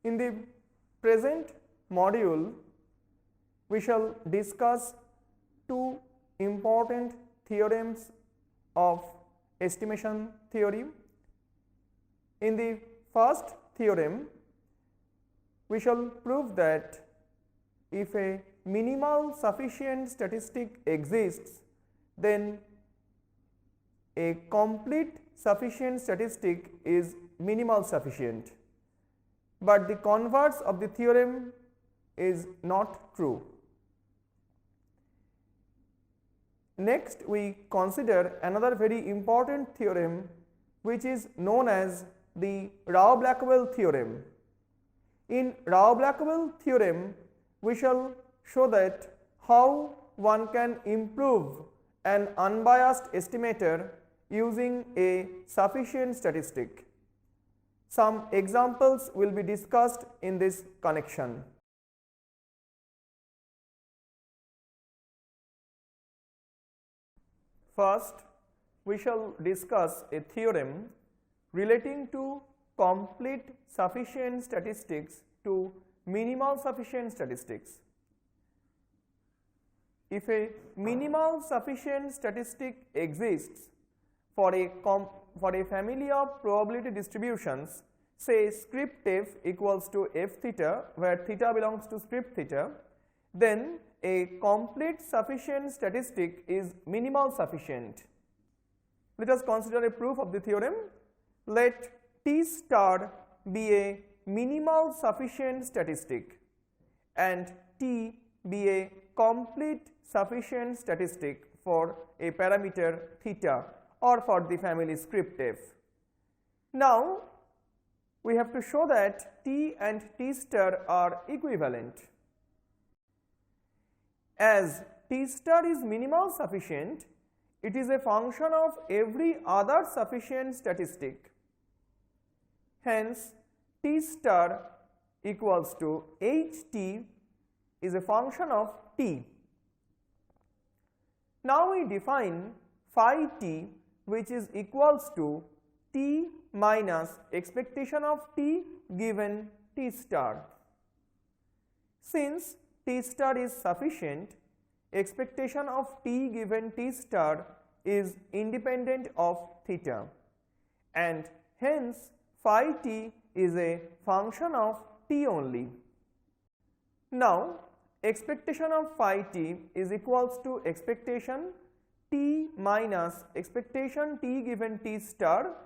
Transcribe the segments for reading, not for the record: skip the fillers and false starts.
In the present module, we shall discuss two important theorems of estimation theory. In the first theorem, we shall prove that if a minimal sufficient statistic exists, then a complete sufficient statistic is minimal sufficient, but the converse of the theorem is not true. Next, we consider another very important theorem which is known as the Rao-Blackwell theorem. In Rao-Blackwell theorem, we shall show that how one can improve an unbiased estimator using a sufficient statistic. Some examples will be discussed in this connection. First, we shall discuss a theorem relating to complete sufficient statistics to minimal sufficient statistics. If a minimal sufficient statistic exists for a family of probability distributions, say script f equals to f theta, where theta belongs to script theta, then a complete sufficient statistic is minimal sufficient. Let us consider a proof of the theorem. Let T star be a minimal sufficient statistic and T be a complete sufficient statistic for a parameter theta or for the family script f. Now, we have to show that T and T star are equivalent. As T star is minimal sufficient, it is a function of every other sufficient statistic. Hence, T star equals to Ht is a function of T. Now, we define phi t, which is equals to T minus expectation of T given T star. Since T star is sufficient, expectation of T given T star is independent of theta, and hence phi t is a function of T only. Now, expectation of phi t is equals to expectation T minus expectation T given T star,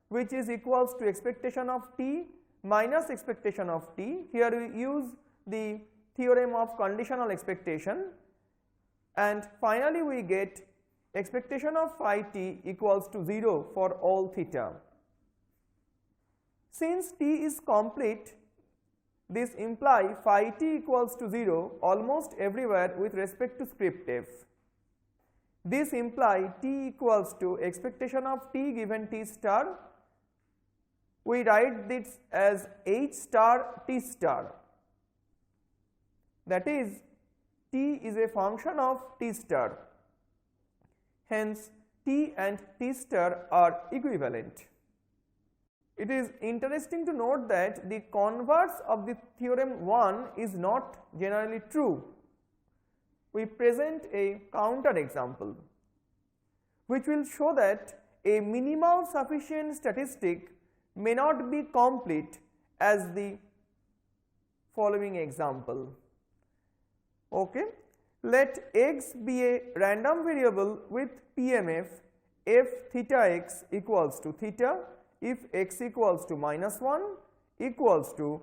which is equals to expectation of T minus expectation of T. Here we use the theorem of conditional expectation, and finally we get expectation of phi t equals to 0 for all theta. Since T is complete, this implies phi t equals to 0 almost everywhere with respect to script f. This implies T equals to expectation of T given T star. We write this as H star T star. That is, T is a function of T star. Hence, T and T star are equivalent. It is interesting to note that the converse of the theorem 1 is not generally true. We present a counter example which will show that a minimal sufficient statistic may not be complete, as the following example. Okay. Let x be a random variable with PMF f theta x equals to theta if x equals to -1 equals to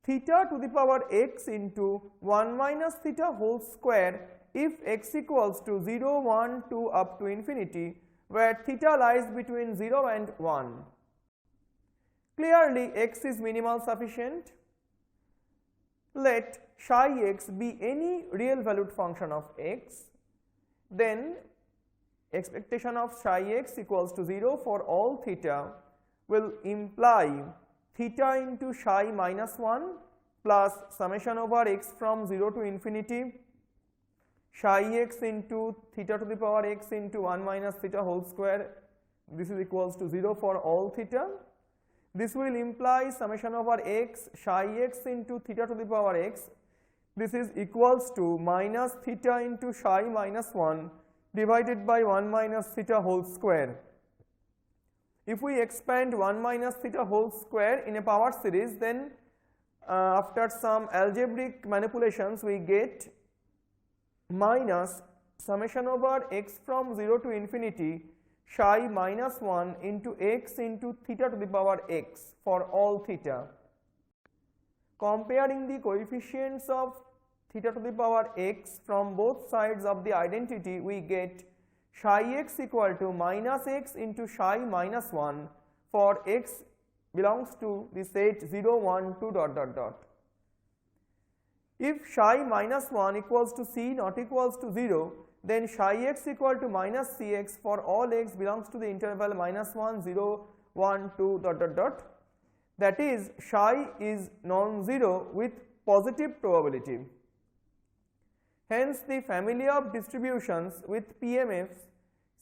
theta to the power x into 1 minus theta whole square if x equals to 0, 1, 2 up to infinity, where theta lies between 0 and 1. Clearly, x is minimal sufficient. Let psi x be any real valued function of x, then expectation of psi x equals to 0 for all theta will imply theta into psi minus 1 plus summation over x from 0 to infinity psi x into theta to the power x into 1 minus theta whole square. This is equals to 0 for all theta. This will imply summation over x psi x into theta to the power x. This is equals to minus theta into psi minus 1 divided by 1 minus theta whole square. If we expand 1 minus theta whole square in a power series, then after some algebraic manipulations we get minus summation over x from 0 to infinity psi minus 1 into x into theta to the power x for all theta. Comparing the coefficients of theta to the power x from both sides of the identity, we get psi x equal to minus x into psi minus 1 for x belongs to the set 0, 1, 2 dot dot dot. If psi minus 1 equals to c not equals to 0, then psi x equal to minus cx for all x belongs to the interval minus 1, 0, 1, 2 dot dot dot. That is, psi is non-zero with positive probability. Hence, the family of distributions with PMFs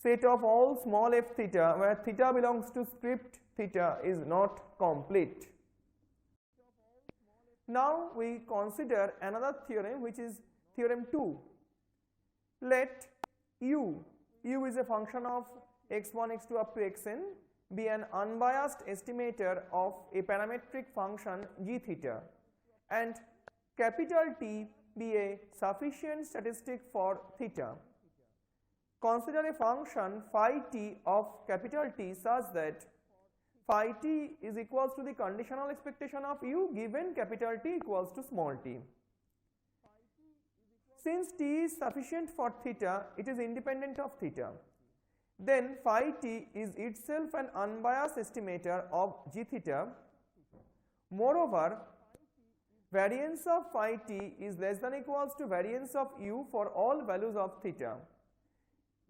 set of all small f theta where theta belongs to script theta is not complete. Now we consider another theorem, which is theorem 2. Let u is a function of x1, x2 up to xn be an unbiased estimator of a parametric function g theta, and capital T be a sufficient statistic for theta. Consider a function phi t of capital T such that phi t is equals to the conditional expectation of u given capital T equals to small t. Since t is sufficient for theta, it is independent of theta. Then phi t is itself an unbiased estimator of g theta. Moreover, variance of phi t is less than equals to variance of u for all values of theta.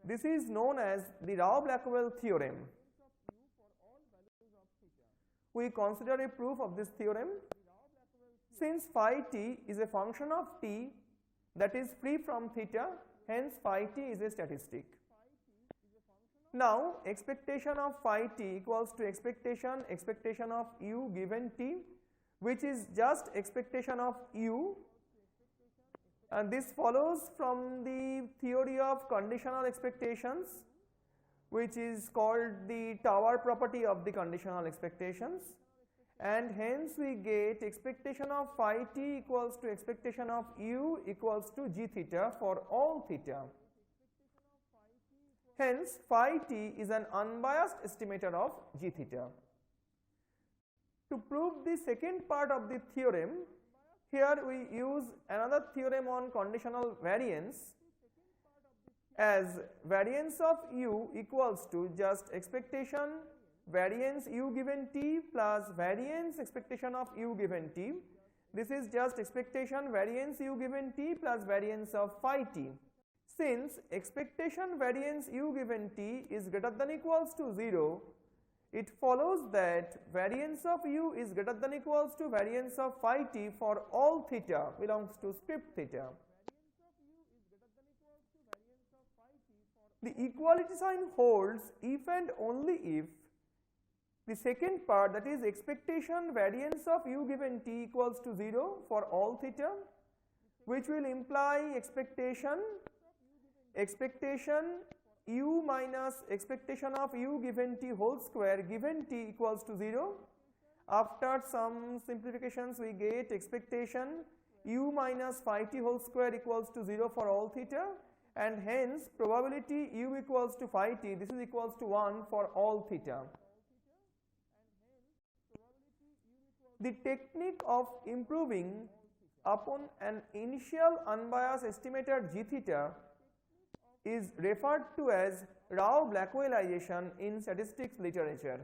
This is known as the Rao-Blackwell theorem. We consider a proof of this theorem. Since phi t is a function of t that is free from theta, hence phi t is a statistic. Now, expectation of phi t equals to expectation of u given t, which is just expectation of u, and this follows from the theory of conditional expectations, which is called the tower property of the conditional expectations, and hence we get expectation of phi t equals to expectation of u equals to g theta for all theta. Hence, phi t is an unbiased estimator of g theta. To prove the second part of the theorem, here we use another theorem on conditional variance, as variance of u equals to just expectation variance u given t plus variance expectation of u given t. This is just expectation variance u given t plus variance of phi t. Since expectation variance u given t is greater than equals to 0, it follows that variance of u is greater than equals to variance of phi t for all theta belongs to script theta. The equality sign holds if and only if the second part, that is expectation variance of u given t equals to 0 for all theta, which will imply expectation u minus expectation of u given t whole square given t equals to 0. After some simplifications we get expectation u minus phi t whole square equals to 0 for all theta, and hence probability u equals to phi t, this is equals to 1 for all theta. The technique of improving upon an initial unbiased estimator g theta is referred to as Rao-Blackwellization in statistics literature.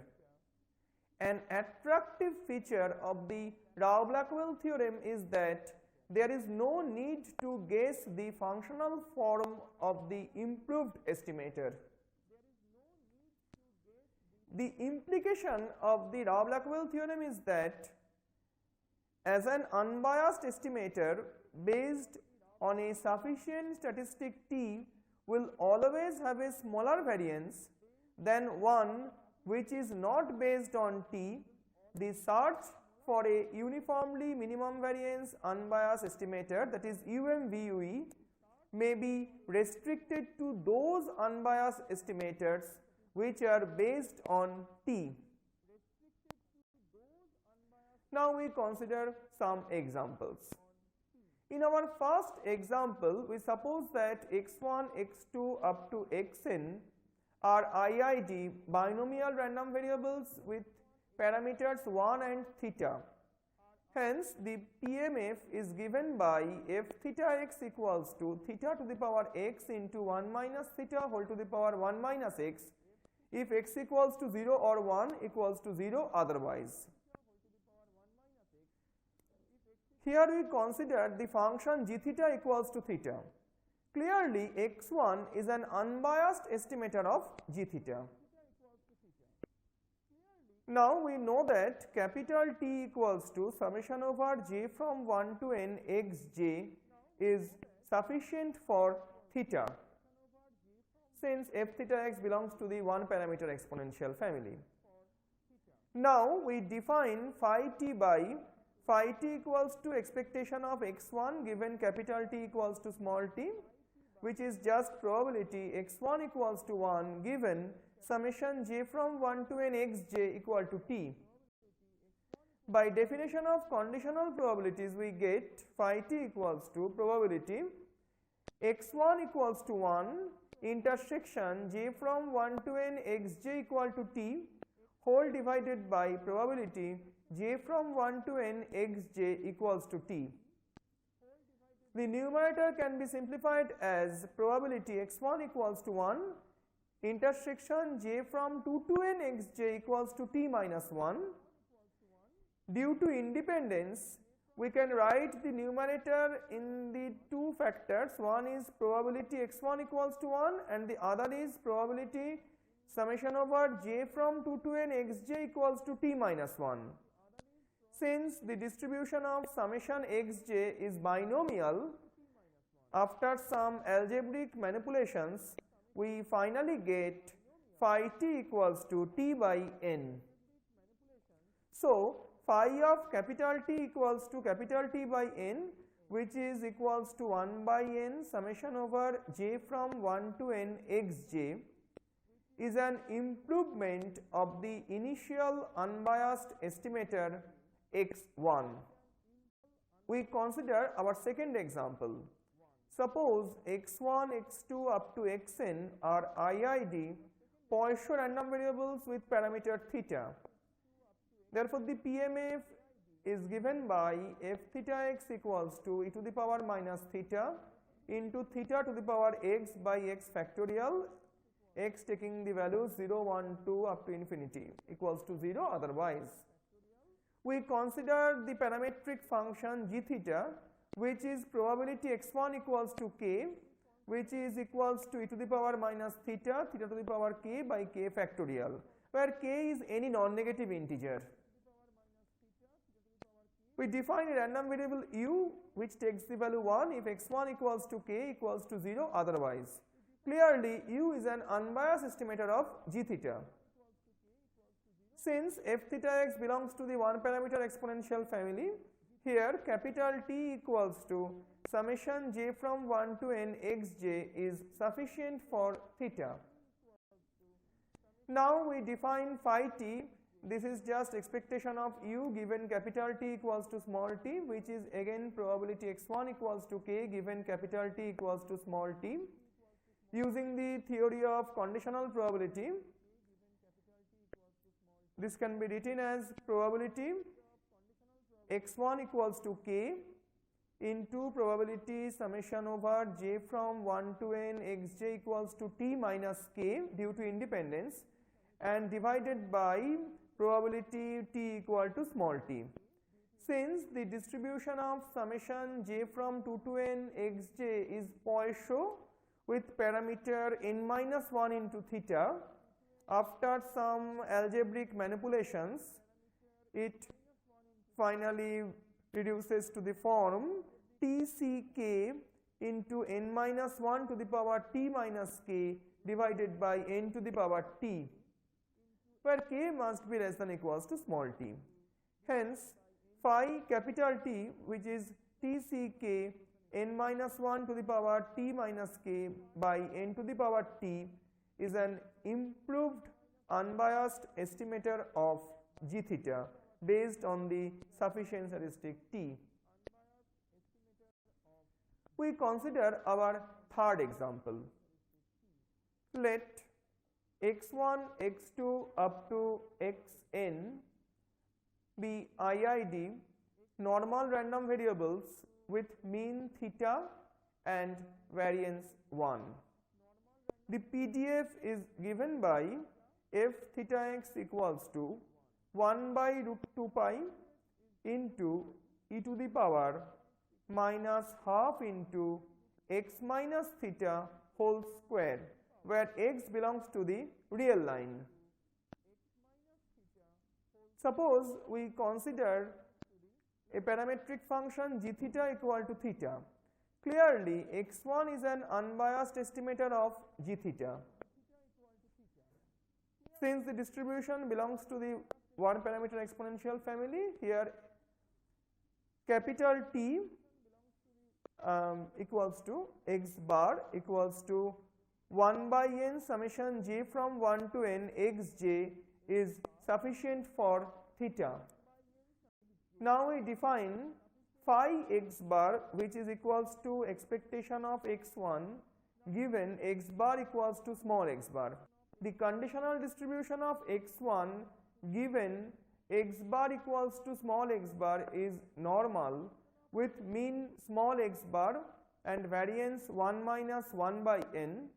An attractive feature of the Rao-Blackwell theorem is that there is no need to guess the functional form of the improved estimator. The implication of the Rao-Blackwell theorem is that as an unbiased estimator based on a sufficient statistic t will always have a smaller variance than one which is not based on t the search for a uniformly minimum variance unbiased estimator, that is UMVUE, may be restricted to those unbiased estimators which are based on T. Now we consider some examples. In our first example, we suppose that x1, x2 up to xn are IID binomial random variables with parameters 1 and theta. Hence, the PMF is given by f theta x equals to theta to the power x into 1 minus theta whole to the power 1 minus x if x equals to 0 or 1 equals to 0 otherwise. Here we consider the function g theta equals to theta. Clearly, x1 is an unbiased estimator of g theta. Now we know that capital T equals to summation over j from 1 to n xj is sufficient for theta, since f theta x belongs to the one parameter exponential family. Now we define phi t by phi t equals to expectation of x1 given capital T equals to small t, which is just probability x1 equals to 1 given summation j from 1 to n xj equal to t. By definition of conditional probabilities, we get phi t equals to probability x1 equals to 1 intersection j from 1 to n xj equal to t whole divided by probability j from 1 to n xj equals to t. The numerator can be simplified as probability x1 equals to 1 intersection j from 2 to n xj equals to t minus 1. Due to independence, we can write the numerator in the two factors. One is probability x1 equals to 1 and the other is probability summation over j from 2 to n xj equals to t minus 1. Since the distribution of summation xj is binomial, after some algebraic manipulations, we finally get phi t equals to t by n. So, phi of capital T equals to capital T by n, which is equals to 1 by n summation over j from 1 to n xj, is an improvement of the initial unbiased estimator x1. We consider our second example. Suppose x1, x2 up to xn are IID Poisson random variables with parameter theta. Therefore, the PMF is given by f theta x equals to e to the power minus theta into theta to the power x by x factorial, x taking the values 0, 1, 2 up to infinity equals to 0 otherwise. We consider the parametric function g theta, which is probability x1 equals to k, which is equals to e to the power minus theta, theta to the power k by k factorial, where k is any non-negative integer. We define a random variable u which takes the value 1 if x1 equals to k equals to 0 otherwise. Clearly, u is an unbiased estimator of g theta. Since f theta x belongs to the one parameter exponential family, here capital T equals to summation j from 1 to n xj is sufficient for theta. Now we define phi t. This is just expectation of u given capital T equals to small t, which is again probability x1 equals to k given capital T equals to small t. Using the theory of conditional probability, this can be written as probability x1 equals to k into probability summation over j from 1 to n xj equals to t minus k due to independence and divided by probability t equal to small t. Since the distribution of summation j from 2 to n xj is Poisson with parameter n minus 1 into theta, after some algebraic manipulations, it finally reduces to the form tck into n minus 1 to the power t minus k divided by n to the power t, where k must be less than equals to small t. Hence, phi capital T, which is TCK n minus 1 to the power T minus K by n to the power T, is an improved unbiased estimator of G theta based on the sufficient statistic T. We consider our third example. Let x1, x2 up to xn be IID normal random variables with mean theta and variance 1. The PDF is given by f theta x equals to 1 by root 2 pi into e to the power minus half into x minus theta whole square, where x belongs to the real line. Suppose we consider a parametric function g theta equal to theta. Clearly, x1 is an unbiased estimator of g theta. Since the distribution belongs to the one parameter exponential family, here capital T equals to x bar equals to 1 by n summation j from 1 to n xj is sufficient for theta. Now we define phi x bar, which is equals to expectation of x1 given x bar equals to small x bar. The conditional distribution of x1 given x bar equals to small x bar is normal with mean small x bar and variance 1 minus 1 by n.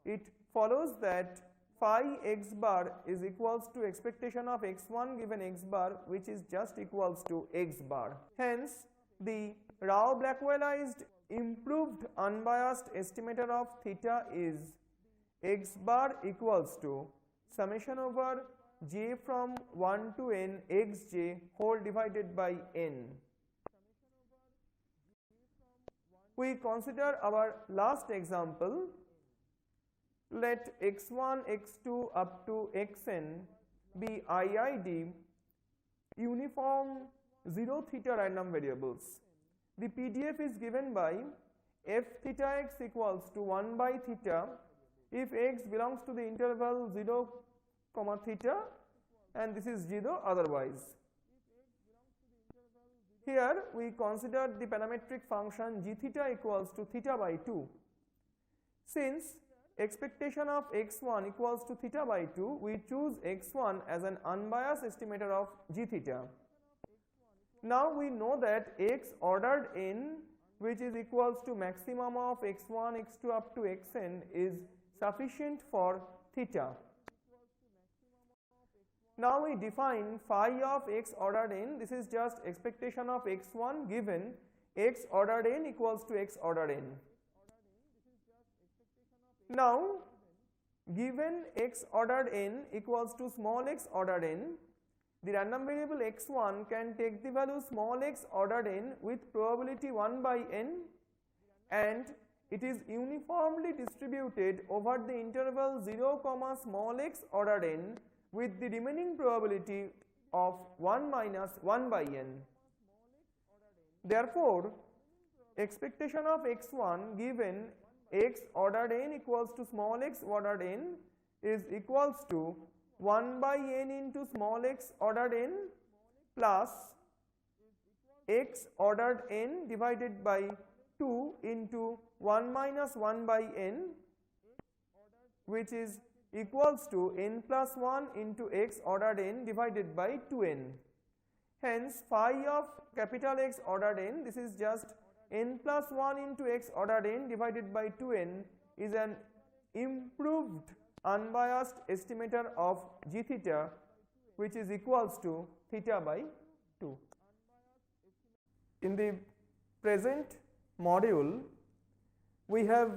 It follows that phi x bar is equals to expectation of x1 given x bar, which is just equals to x bar. Hence, the Rao-Blackwellized improved unbiased estimator of theta is x bar equals to summation over j from 1 to n xj whole divided by n. We consider our last example. Let x1, x2 up to xn be IID uniform 0 theta random variables. The PDF is given by f theta x equals to 1 by theta if x belongs to the interval 0, theta, and this is 0 otherwise. Here we consider the parametric function g theta equals to theta by 2. Since expectation of x1 equals to theta by 2, we choose x1 as an unbiased estimator of g theta. Now we know that x ordered n, which is equals to maximum of x1, x2 up to xn, is sufficient for theta. Now we define phi of x ordered n. This is just expectation of x1 given x ordered n equals to x ordered n. Now, given x ordered n equals to small x ordered n, the random variable x1 can take the value small x ordered n with probability 1 by n, and it is uniformly distributed over the interval 0, small x ordered n with the remaining probability of 1 minus 1 by n. Therefore, expectation of x1 given x ordered n equals to small x ordered n is equals to 1 by n into small x ordered n plus x ordered n divided by 2 into 1 minus 1 by n, which is equals to n plus 1 into x ordered n divided by 2n. Hence, phi of capital X ordered n, this is just n plus 1 into x ordered n divided by 2n, is an improved unbiased estimator of g theta, which is equals to theta by 2. In the present module, we have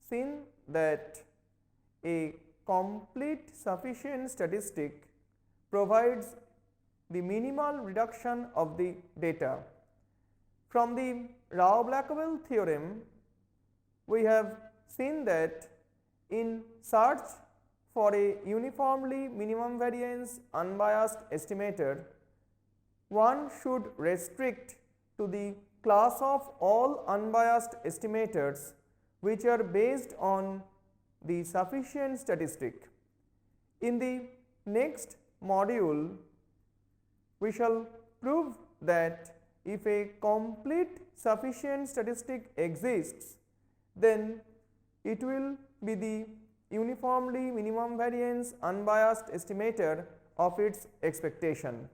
seen that a complete sufficient statistic provides the minimal reduction of the data. From the Rao-Blackwell theorem, we have seen that in search for a uniformly minimum variance unbiased estimator, one should restrict to the class of all unbiased estimators which are based on the sufficient statistic. In the next module, we shall prove that if a complete sufficient statistic exists, then it will be the uniformly minimum variance unbiased estimator of its expectation.